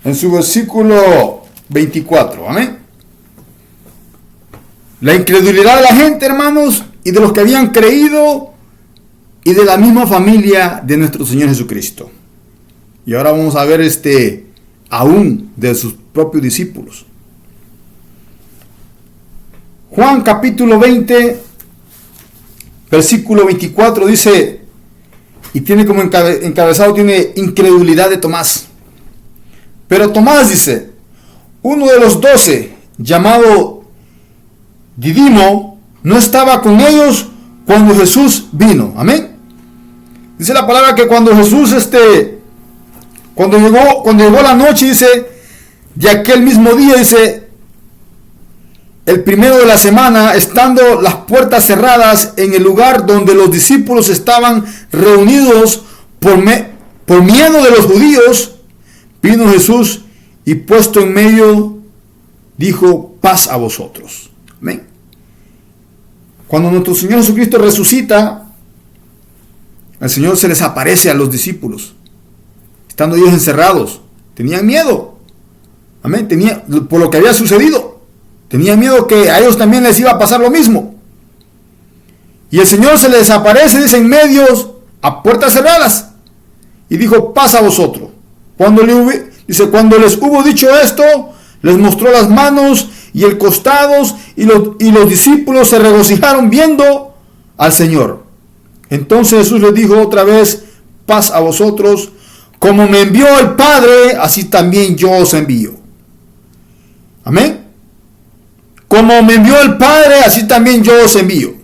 [SPEAKER 1] En su versículo 24. Amén. La incredulidad de la gente, hermanos, y de los que habían creído, y de la misma familia de nuestro Señor Jesucristo. Y ahora vamos a ver aún de sus propios discípulos. Juan capítulo 20, versículo 24 dice, y tiene como encabezado, tiene incredulidad de Tomás. Pero Tomás dice, uno de los 12, llamado Didimo, no estaba con ellos cuando Jesús vino. Amén. Dice la palabra que cuando Jesús cuando llegó la noche, dice, de aquel mismo día, dice, el primero de la semana, estando las puertas cerradas en el lugar donde los discípulos estaban reunidos por miedo de los judíos, vino Jesús y puesto en medio, dijo, paz a vosotros. Amén. Cuando nuestro Señor Jesucristo resucita, el Señor se les aparece a los discípulos. Estando ellos encerrados, tenían miedo. Amén. Por lo que había sucedido. Tenían miedo que a ellos también les iba a pasar lo mismo. Y el Señor se les aparece, dice, en medio, a puertas cerradas. Y dijo, paz a vosotros. Cuando les hubo dicho esto, les mostró las manos y el costado, y los discípulos se regocijaron viendo al Señor. Entonces Jesús les dijo otra vez, paz a vosotros. Como me envió el Padre, así también yo os envío. Amén. Como me envió el Padre, así también yo os envío.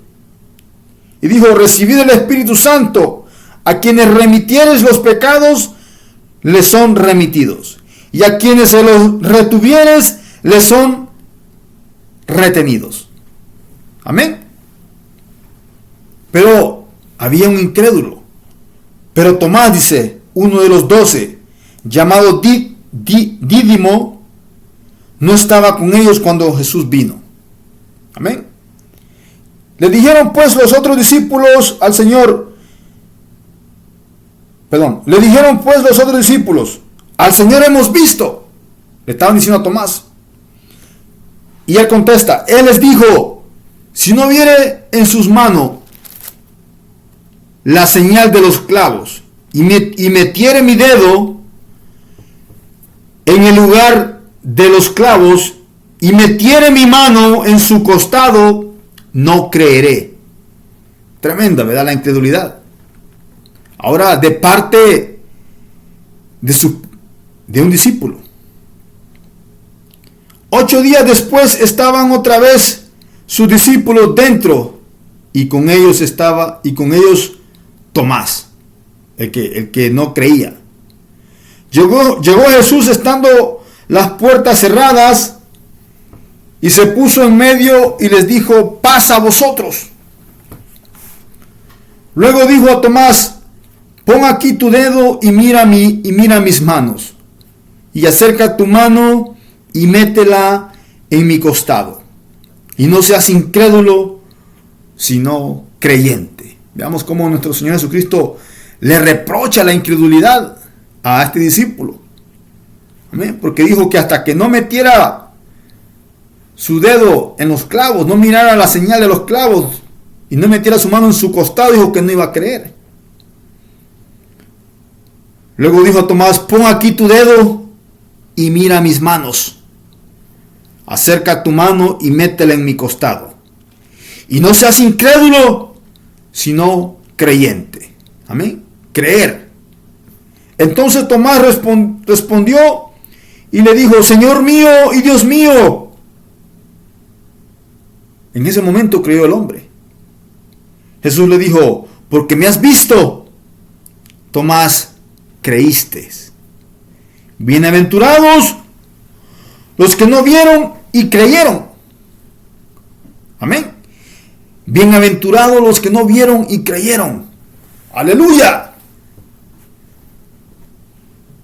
[SPEAKER 1] Y dijo, recibid el Espíritu Santo. A quienes remitieres los pecados, les son remitidos. Y a quienes se los retuvieres, les son retenidos. Amén. Pero había un incrédulo. Pero Tomás, dice, uno de los 12, llamado Dídimo, no estaba con ellos cuando Jesús vino. Amén. Le dijeron pues los otros discípulos al Señor, al Señor hemos visto. Le estaban diciendo a Tomás. Y él contesta, él les dijo, si no viere en sus manos la señal de los clavos, y metiere mi dedo en el lugar de los clavos, y metiere mi mano en su costado, no creeré. Tremenda, ¿verdad? La incredulidad. Ahora, de parte de un discípulo. 8 días después estaban otra vez sus discípulos dentro, y con ellos Tomás, el que no creía. Llegó Jesús estando las puertas cerradas, y se puso en medio y les dijo, paz a vosotros. Luego dijo a Tomás, pon aquí tu dedo y mira mis manos, y acerca tu mano y métela en mi costado, y no seas incrédulo, sino creyente. Veamos cómo nuestro Señor Jesucristo le reprocha la incredulidad a este discípulo. Amén. Porque dijo que hasta que no metiera su dedo en los clavos, no mirara la señal de los clavos y no metiera su mano en su costado, dijo que no iba a creer. Luego dijo a Tomás: pon aquí tu dedo y mira mis manos. Acerca tu mano y métela en mi costado. Y no seas incrédulo, sino creyente. Amén. Creer. Entonces Tomás respondió y le dijo: Señor mío y Dios mío. En ese momento creyó el hombre. Jesús le dijo: porque me has visto, Tomás, creíste. Bienaventurados los que no vieron y creyeron. Amén. Bienaventurados los que no vieron y creyeron. Aleluya.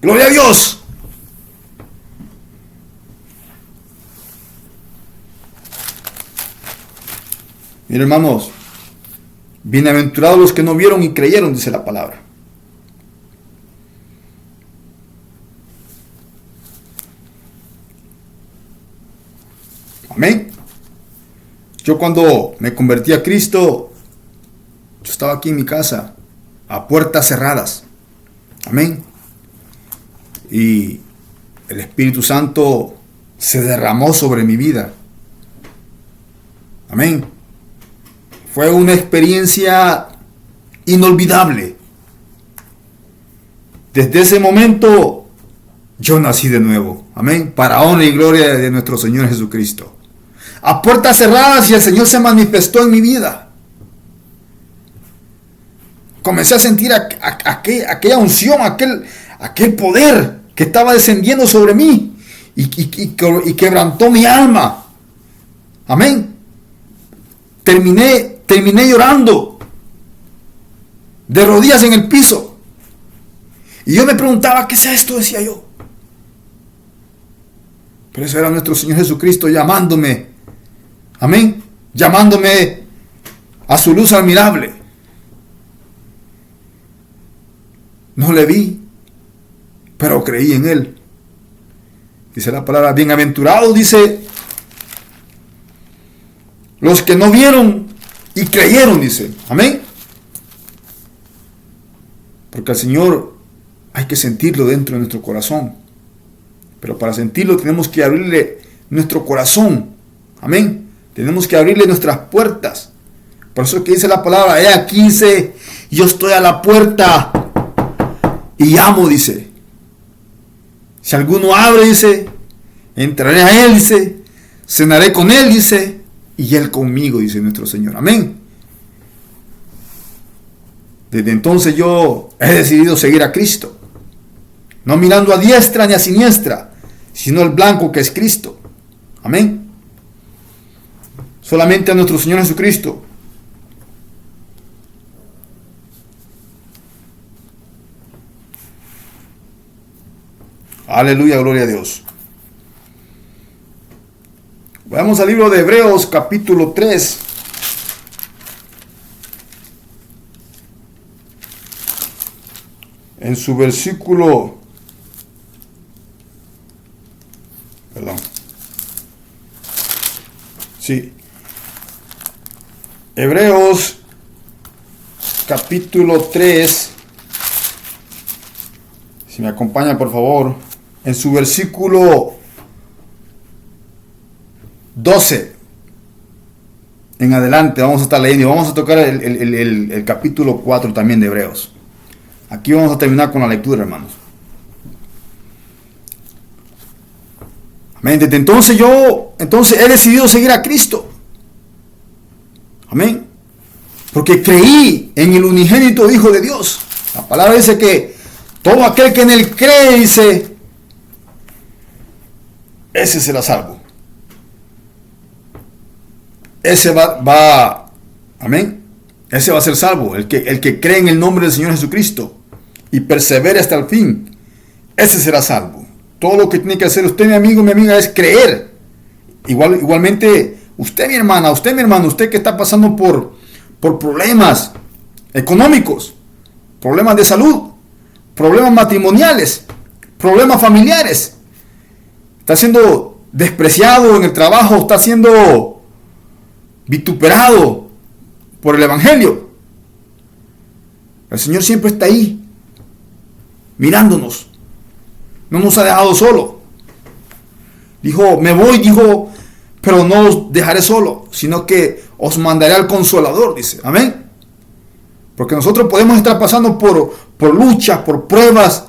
[SPEAKER 1] Gloria a Dios. Miren, hermanos, bienaventurados los que no vieron y creyeron, dice la palabra. Amén. Yo cuando me convertí a Cristo, yo estaba aquí en mi casa, a puertas cerradas. Amén. Y el Espíritu Santo se derramó sobre mi vida. Amén. Fue una experiencia inolvidable. Desde ese momento yo nací de nuevo. Amén. Para honra y gloria de nuestro Señor Jesucristo. A puertas cerradas, y el Señor se manifestó en mi vida. Comencé a sentir aquella unción, aquel poder que estaba descendiendo sobre mí y quebrantó mi alma. Amén. Terminé llorando de rodillas en el piso. Y yo me preguntaba: ¿qué es esto?, decía yo. Pero eso era nuestro Señor Jesucristo llamándome. Amén. Llamándome a su luz admirable. No le vi, pero creí en Él. Dice la palabra: bienaventurados, dice, los que no vieron y creyeron, dice. Amén. Porque al Señor hay que sentirlo dentro de nuestro corazón. Pero para sentirlo tenemos que abrirle nuestro corazón. Amén. Tenemos que abrirle nuestras puertas. Por eso es que dice la palabra: he aquí, dice, yo estoy a la puerta y llamo, dice. Si alguno abre, dice, entraré a él, dice, cenaré con él, dice, y él conmigo, dice nuestro Señor. Amén. Desde entonces yo he decidido seguir a Cristo, no mirando a diestra ni a siniestra, sino el blanco que es Cristo. Amén. Solamente a nuestro Señor Jesucristo. Aleluya, gloria a Dios. Vamos al libro de Hebreos, capítulo 3. En su versículo... Perdón. Sí. Hebreos, capítulo 3. Si me acompaña, por favor. En su versículo 12 en adelante vamos a estar leyendo y vamos a tocar el capítulo 4 también de Hebreos. Aquí vamos a terminar con la lectura, hermanos. Amén. Desde entonces he decidido seguir a Cristo. Amén. Porque creí en el unigénito Hijo de Dios. La palabra dice que todo aquel que en él cree, dice, ese será salvo. Ese va, amén. Ese va a ser salvo. El que cree en el nombre del Señor Jesucristo y persevere hasta el fin, ese será salvo. Todo lo que tiene que hacer usted, mi amigo, mi amiga, es creer. Igualmente, usted, mi hermana, usted, mi hermano, usted que está pasando por problemas económicos, problemas de salud, problemas matrimoniales, problemas familiares. Está siendo despreciado en el trabajo, está siendo vituperado por el Evangelio. El Señor siempre está ahí, mirándonos. No nos ha dejado solo. Dijo, me voy, dijo, pero no os dejaré solo, sino que os mandaré al Consolador, dice. Amén. Porque nosotros podemos estar pasando por luchas, por pruebas,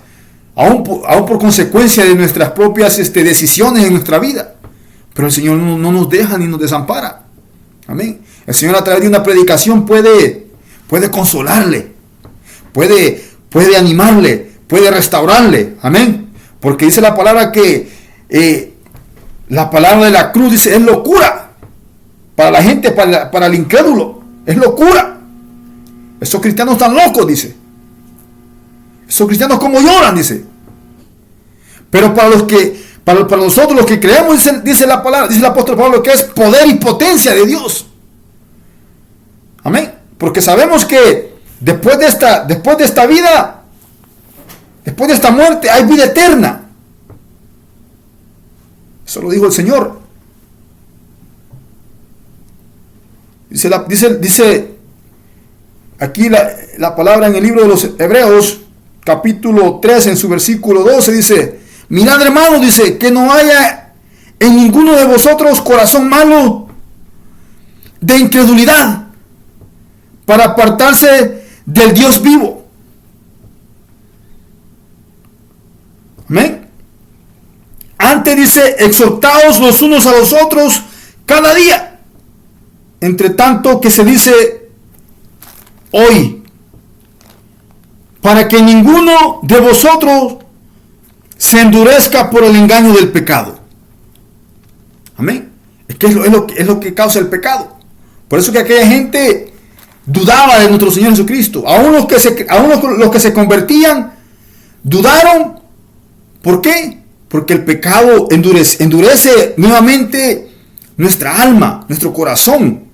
[SPEAKER 1] aún por consecuencia de nuestras propias decisiones en nuestra vida. Pero el Señor no nos deja ni nos desampara. Amén. El Señor a través de una predicación puede consolarle, puede animarle, puede restaurarle. Amén. Porque dice la palabra que la palabra de la cruz dice es locura para la gente, para el incrédulo. Es locura. Esos cristianos están locos, dice. Esos cristianos como lloran, dice. Pero para nosotros los que creemos, dice la palabra, dice el apóstol Pablo, que es poder y potencia de Dios. Amén. Porque sabemos que después de esta vida, después de esta muerte, hay vida eterna. Eso lo dijo el Señor. Dice aquí la palabra en el libro de los Hebreos, capítulo 3, en su versículo 12, dice, mirad hermanos, dice, que no haya en ninguno de vosotros corazón malo de incredulidad para apartarse del Dios vivo. Amén. Antes dice, exhortaos los unos a los otros cada día, entre tanto que se dice hoy, para que ninguno de vosotros se endurezca por el engaño del pecado. Amén. Es que es lo que causa el pecado. Por eso que aquella gente dudaba de nuestro Señor Jesucristo. Aún los que se convertían dudaron. ¿Por qué? Porque el pecado endurece nuevamente nuestra alma, nuestro corazón.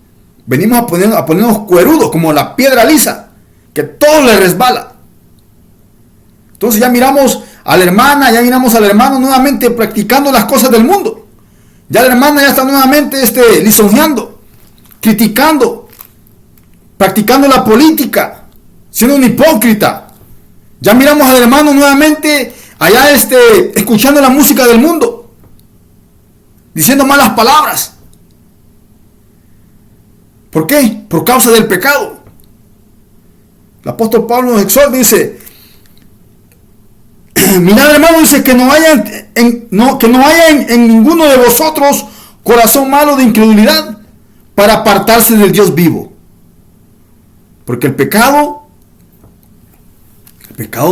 [SPEAKER 1] Venimos a ponernos cuerudos como la piedra lisa, que todo le resbala. Entonces ya miramos a la hermana, ya miramos al hermano nuevamente practicando las cosas del mundo. Ya la hermana ya está nuevamente lisonjeando, criticando, practicando la política, siendo un hipócrita. Ya miramos al hermano nuevamente allá escuchando la música del mundo, diciendo malas palabras. ¿Por qué? Por causa del pecado. El apóstol Pablo nos exhorta, dice, mirad hermano, dice que no haya en ninguno de vosotros corazón malo de incredulidad para apartarse del Dios vivo. Porque el pecado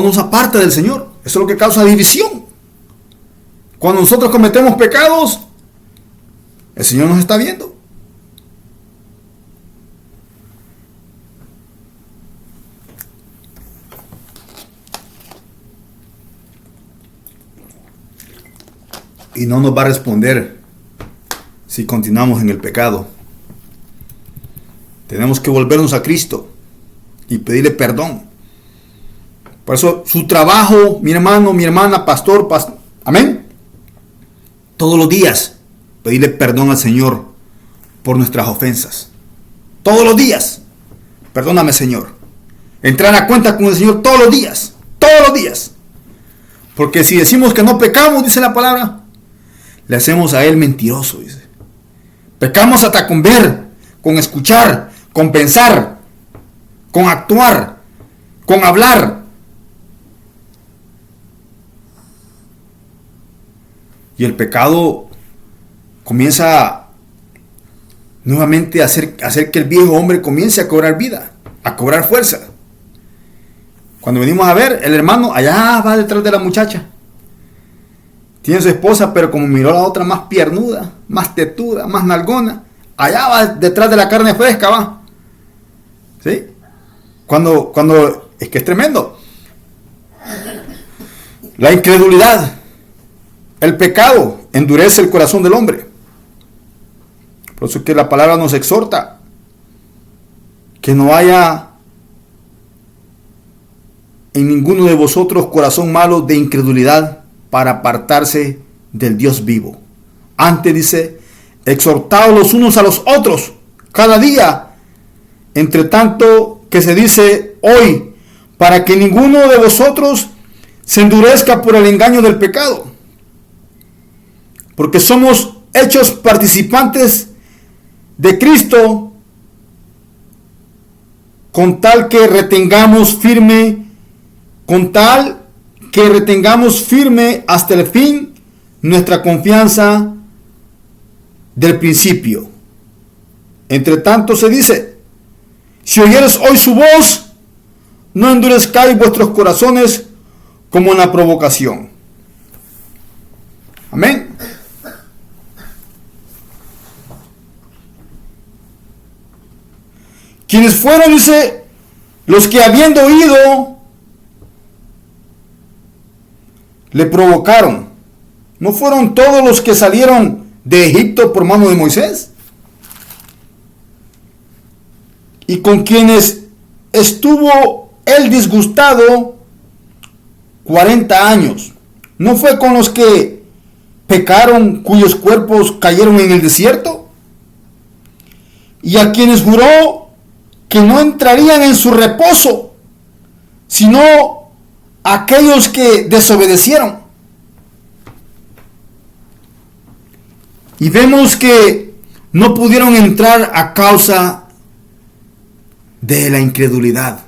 [SPEAKER 1] nos aparta del Señor. Eso es lo que causa división. Cuando nosotros cometemos pecados, el Señor nos está viendo. Y no nos va a responder si continuamos en el pecado. Tenemos que volvernos a Cristo y pedirle perdón. Por eso su trabajo, mi hermano, mi hermana, pastor, amén. Todos los días pedirle perdón al Señor por nuestras ofensas. Todos los días. Perdóname, Señor. Entrar a cuenta con el Señor todos los días. Todos los días. Porque si decimos que no pecamos, dice la palabra, le hacemos a Él mentiroso, dice. Pecamos hasta con ver, con escuchar, con pensar, con actuar, con hablar. Y el pecado comienza nuevamente a hacer que el viejo hombre comience a cobrar vida, a cobrar fuerza. Cuando venimos a ver, el hermano allá va detrás de la muchacha. Tiene su esposa, pero como miró a la otra más piernuda, más tetuda, más nalgona, allá va detrás de la carne fresca, va. ¿Sí? Cuando es que es tremendo. La incredulidad, el pecado endurece el corazón del hombre. Por eso es que la palabra nos exhorta que no haya en ninguno de vosotros corazón malo de incredulidad para apartarse del Dios vivo. Antes dice, exhortaos los unos a los otros cada día, entre tanto que se dice hoy, para que ninguno de vosotros se endurezca por el engaño del pecado. Porque somos hechos participantes de Cristo, con tal que retengamos firme hasta el fin nuestra confianza del principio. Entre tanto se dice, si oyeres hoy su voz, no endurezcáis vuestros corazones como en la provocación. Amén. Quienes fueron, dice, los que habiendo oído, le provocaron. ¿No fueron todos los que salieron de Egipto por mano de Moisés? Y con quienes estuvo él disgustado 40 años. ¿No fue con los que pecaron, cuyos cuerpos cayeron en el desierto? Y a quienes juró que no entrarían en su reposo, sino aquellos que desobedecieron. Y vemos que no pudieron entrar a causa de la incredulidad.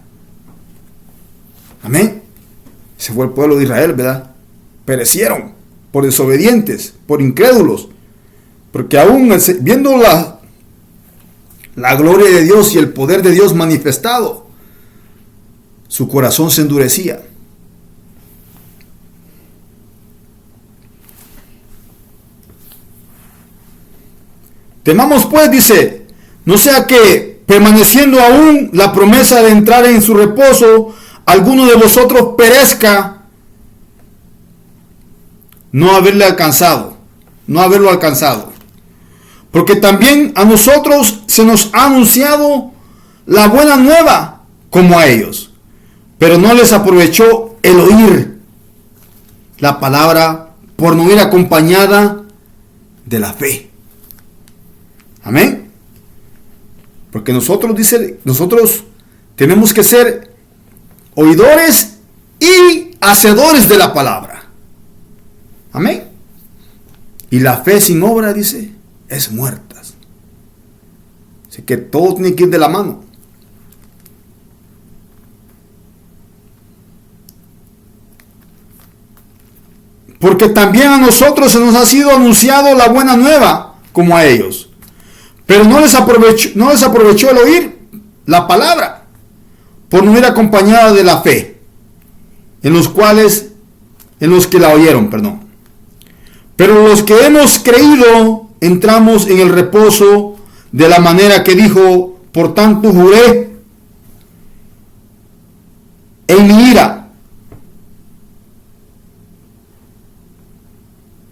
[SPEAKER 1] Amén. Ese fue el pueblo de Israel, ¿verdad? Perecieron por desobedientes, por incrédulos. Porque aún viendo la gloria de Dios y el poder de Dios manifestado, su corazón se endurecía. Temamos pues, dice, no sea que permaneciendo aún la promesa de entrar en su reposo, alguno de vosotros perezca, no haberlo alcanzado. Porque también a nosotros se nos ha anunciado la buena nueva como a ellos, pero no les aprovechó el oír la palabra por no ir acompañada de la fe. Amén. Porque nosotros tenemos que ser oidores y hacedores de la palabra. Amén. Y la fe sin obra, dice, es muerta. Así que todo tiene que ir de la mano. Porque también a nosotros se nos ha sido anunciado la buena nueva como a ellos. Pero no les aprovechó el oír la palabra por no ir acompañada de la fe en los que la oyeron, Pero los que hemos creído entramos en el reposo de la manera que dijo, por tanto juré en mi ira,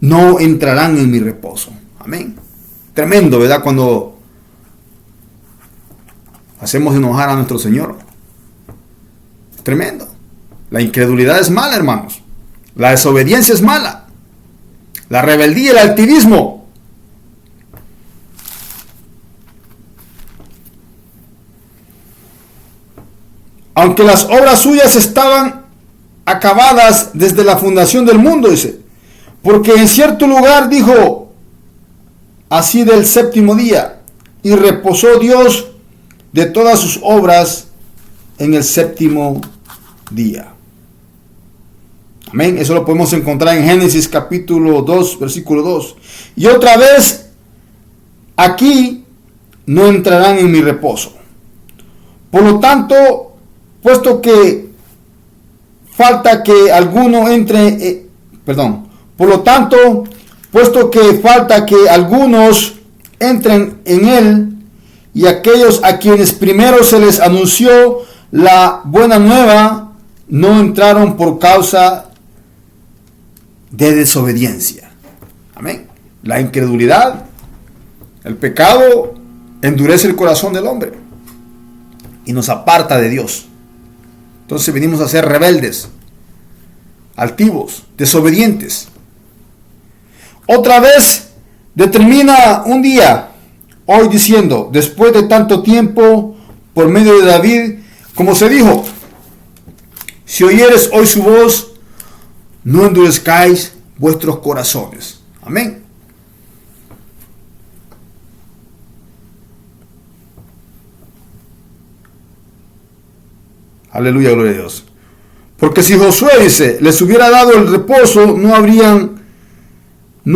[SPEAKER 1] no entrarán en mi reposo. Amén. Tremendo, ¿verdad? Cuando hacemos enojar a nuestro Señor. Tremendo. La incredulidad es mala, hermanos. La desobediencia es mala. La rebeldía y el altivismo. Aunque las obras suyas estaban acabadas desde la fundación del mundo, dice. Porque en cierto lugar dijo así del séptimo día, y reposó Dios de todas sus obras en el séptimo día. Amén. Eso lo podemos encontrar en Génesis capítulo 2, versículo 2. Y otra vez, aquí no entrarán en mi reposo. Por lo tanto, puesto que falta que alguno entre, puesto que falta que algunos entren en él, y aquellos a quienes primero se les anunció la buena nueva, no entraron por causa de desobediencia. Amén. La incredulidad, el pecado, endurece el corazón del hombre y nos aparta de Dios. Entonces venimos a ser rebeldes, altivos, desobedientes. Otra vez determina un día, hoy diciendo, después de tanto tiempo, por medio de David, como se dijo, si oyeres hoy su voz, no endurezcáis vuestros corazones. Amén. Aleluya, gloria a Dios. Porque si Josué, dice, les hubiera dado el reposo, no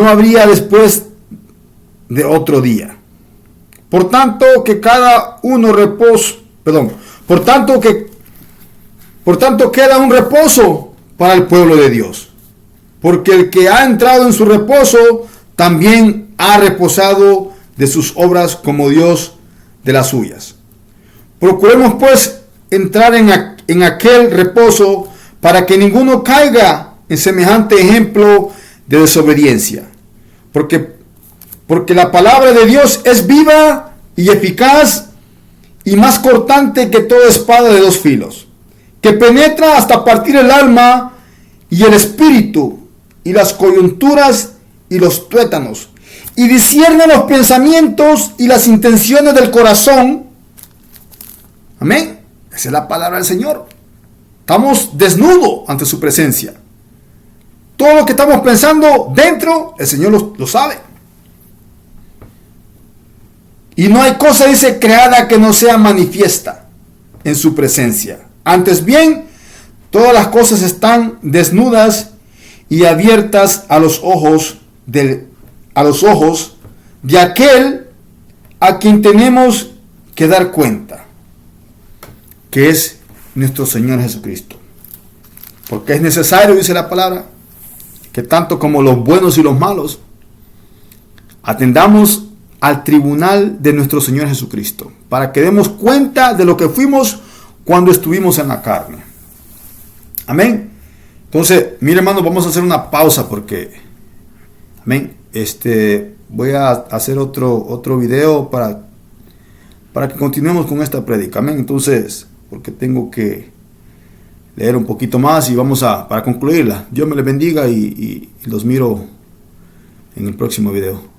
[SPEAKER 1] habría después de otro día. Por tanto que cada uno por tanto queda un reposo para el pueblo de Dios. Porque el que ha entrado en su reposo también ha reposado de sus obras como Dios de las suyas. Procuremos pues entrar en aquel reposo para que ninguno caiga en semejante ejemplo de desobediencia. Porque la palabra de Dios es viva y eficaz y más cortante que toda espada de dos filos, que penetra hasta partir el alma y el espíritu y las coyunturas y los tuétanos, y discierne los pensamientos y las intenciones del corazón. Amén. Esa es la palabra del Señor. Estamos desnudos ante su presencia. Todo lo que estamos pensando dentro, el Señor lo sabe. Y no hay cosa, dice, creada que no sea manifiesta en su presencia. Antes bien, todas las cosas están desnudas y abiertas a los ojos de aquel a quien tenemos que dar cuenta, que es nuestro Señor Jesucristo. Porque es necesario, dice la palabra, que tanto como los buenos y los malos atendamos al tribunal de nuestro Señor Jesucristo, para que demos cuenta de lo que fuimos cuando estuvimos en la carne. Amén. Entonces, mire, hermano, vamos a hacer una pausa porque, amén, voy a hacer otro video para que continuemos con esta prédica. Amén. Entonces, porque tengo que leer un poquito más y para concluirla. Dios me les bendiga y los miro en el próximo video.